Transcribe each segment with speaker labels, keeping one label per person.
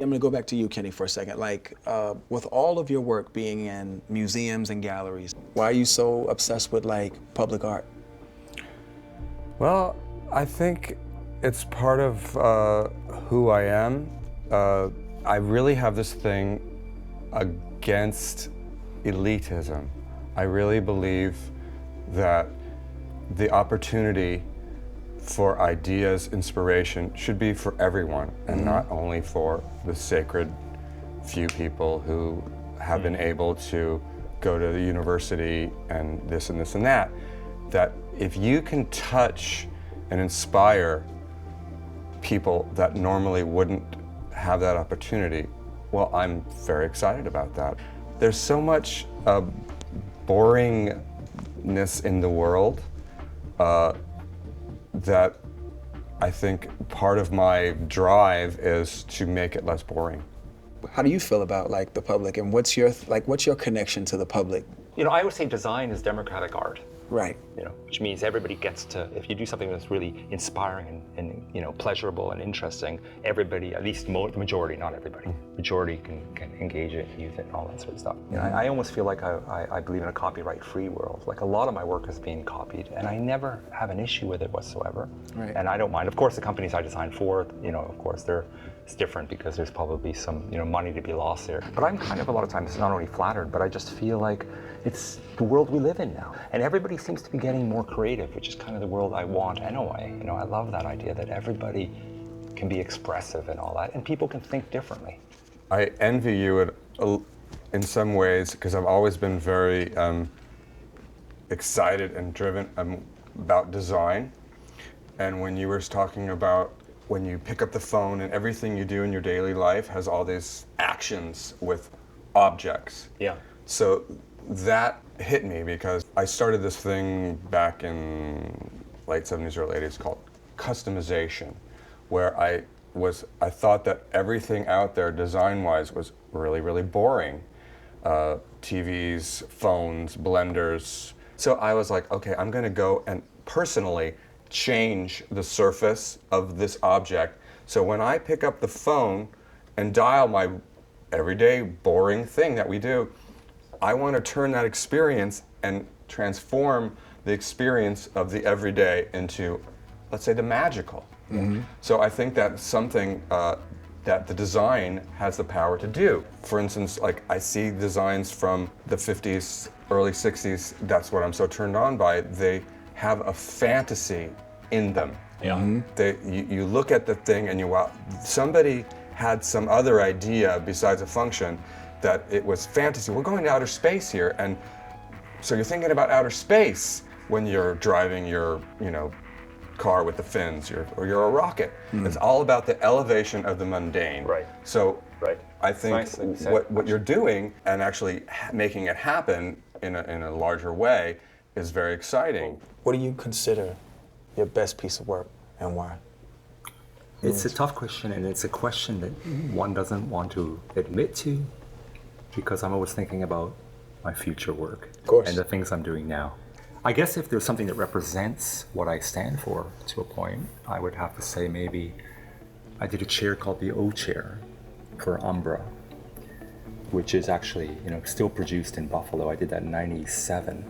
Speaker 1: I'm gonna go back to you, Kenny, for a second. Like, with all of your work being in museums and galleries, why are you so obsessed with like public art?
Speaker 2: Well, I think it's part of who I am. I really have this thing against elitism. I really believe that the opportunity for ideas, inspiration should be for everyone and not only for the sacred few people who have been able to go to the university and this and this and that. That if you can touch and inspire people that normally wouldn't have that opportunity, well, I'm very excited about that. There's so much boringness in the world that I think part of my drive is to make it less boring.
Speaker 1: How do you feel about like the public, and what's your connection to the public?
Speaker 3: I would say design is democratic art.
Speaker 1: Right.
Speaker 3: Which means everybody gets to, if you do something that's really inspiring and pleasurable and interesting, everybody, at least the majority, not everybody, majority can engage it, use it, and all that sort of stuff. I almost feel like I believe in a copyright-free world. Like a lot of my work is being copied, and I never have an issue with it whatsoever.
Speaker 1: Right.
Speaker 3: And I don't mind. Of course, the companies I design for, of course, it's different because there's probably some, money to be lost there. But I'm kind of a lot of times not only flattered, but I just feel like it's the world we live in now. And everybody seems to be getting more creative, which is kind of the world I want anyway. I love that idea that everybody can be expressive and all that, and people can think differently.
Speaker 2: I envy you in some ways because I've always been very excited and driven about design. And when you were talking about when you pick up the phone and everything you do in your daily life has all these actions with objects.
Speaker 3: Yeah.
Speaker 2: So that hit me because I started this thing back in late 70s, early 80s called customization, where I thought that everything out there design-wise was really, really boring. TVs, phones, blenders. So I was like, okay, I'm gonna go and personally change the surface of this object. So when I pick up the phone and dial my everyday boring thing that we do, I want to turn that experience and transform the experience of the everyday into, let's say, the magical. Mm-hmm. So I think that's something that the design has the power to do. For instance, like I see designs from the 50s, early 60s, that's what I'm so turned on by. They have a fantasy in them.
Speaker 3: Yeah.
Speaker 2: Mm-hmm. You look at the thing and wow, somebody had some other idea besides a function that it was fantasy. We're going to outer space here, and so you're thinking about outer space when you're driving your, car with the fins, or you're a rocket. Mm. It's all about the elevation of the mundane.
Speaker 3: Right.
Speaker 2: So
Speaker 3: right.
Speaker 2: I think what you're doing and actually making it happen in a larger way is very exciting.
Speaker 1: What do you consider your best piece of work, and why?
Speaker 4: It's a tough question, and it's a question that one doesn't want to admit to, because I'm always thinking about my future work and the things I'm doing now. I guess if there's something that represents what I stand for to a point, I would have to say maybe I did a chair called the O chair for Umbra, which is actually still produced in Buffalo. I did that in '97.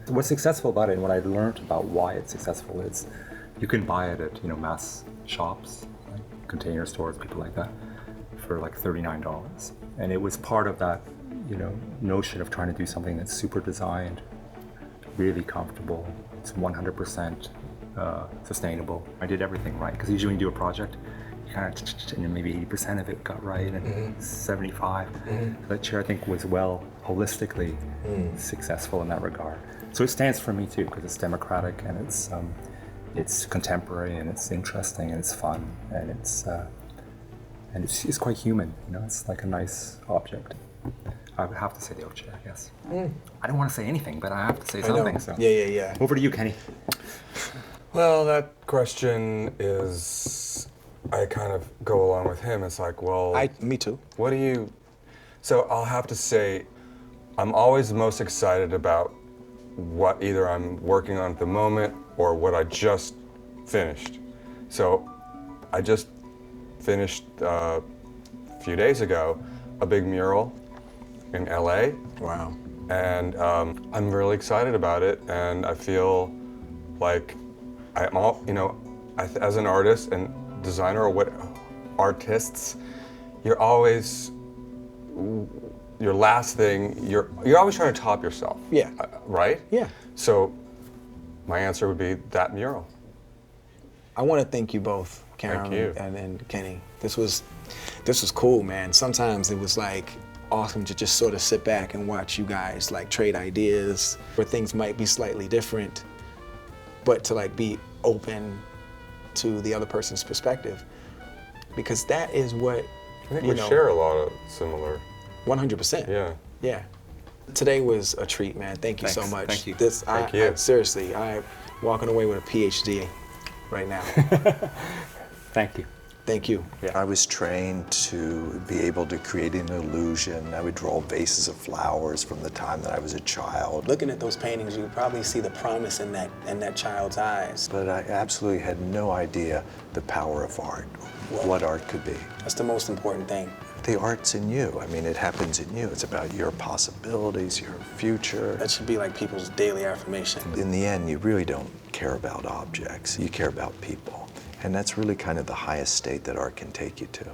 Speaker 4: What's successful about it, and what I learned about why it's successful, is you can buy it at mass shops, like container stores, people like that, for like $39. And it was part of that notion of trying to do something that's super designed, really comfortable, it's 100% sustainable. I did everything right, because usually when you do a project, you kind of, and then maybe 80% of it got right, and 75. That chair, I think, was holistically successful in that regard. So it stands for me too, because it's democratic, and it's contemporary, and it's interesting, and it's fun, and it's quite human. It's like a nice object. I would have to say the O chair, yes. I don't want to say anything, but I have to say something. So.
Speaker 1: Yeah.
Speaker 4: Over to you, Kenny.
Speaker 2: Well, that question is, I kind of go along with him. It's like, well...
Speaker 1: Me too.
Speaker 2: What do you... So I'll have to say, I'm always most excited about what either I'm working on at the moment or what I just finished. So I just finished few days ago a big mural in LA.
Speaker 1: Wow.
Speaker 2: And I'm really excited about it, and I feel like I'm all, you know, as an artist and designer or what artists, you're always, your last thing, you're always trying to top yourself.
Speaker 1: Yeah.
Speaker 2: Right?
Speaker 1: Yeah.
Speaker 2: So my answer would be that mural.
Speaker 1: I want to thank you both, Karim
Speaker 2: you.
Speaker 1: and Kenny. This was cool, man. Sometimes it was like awesome to just sort of sit back and watch you guys like trade ideas where things might be slightly different, but to like be open to the other person's perspective, because that is what,
Speaker 2: I think we share a lot of similar.
Speaker 1: 100%.
Speaker 2: Yeah.
Speaker 1: Yeah. Today was a treat, man. Thank you so
Speaker 4: Thanks.
Speaker 1: much.
Speaker 4: Thank you.
Speaker 2: Thank you.
Speaker 1: Seriously, I'm walking away with a PhD right now.
Speaker 4: Thank you.
Speaker 1: Thank you.
Speaker 5: I was trained to be able to create an illusion. I would draw vases of flowers from the time that I was a child.
Speaker 1: Looking at those paintings, you probably see the promise in that child's eyes.
Speaker 5: But I absolutely had no idea the power of art, what art could be.
Speaker 1: That's the most important thing.
Speaker 5: The art's in you. I mean, it happens in you. It's about your possibilities, your future.
Speaker 1: That should be like people's daily affirmation.
Speaker 5: In the end, you really don't care about objects. You care about people. And that's really kind of the highest state that art can take you to.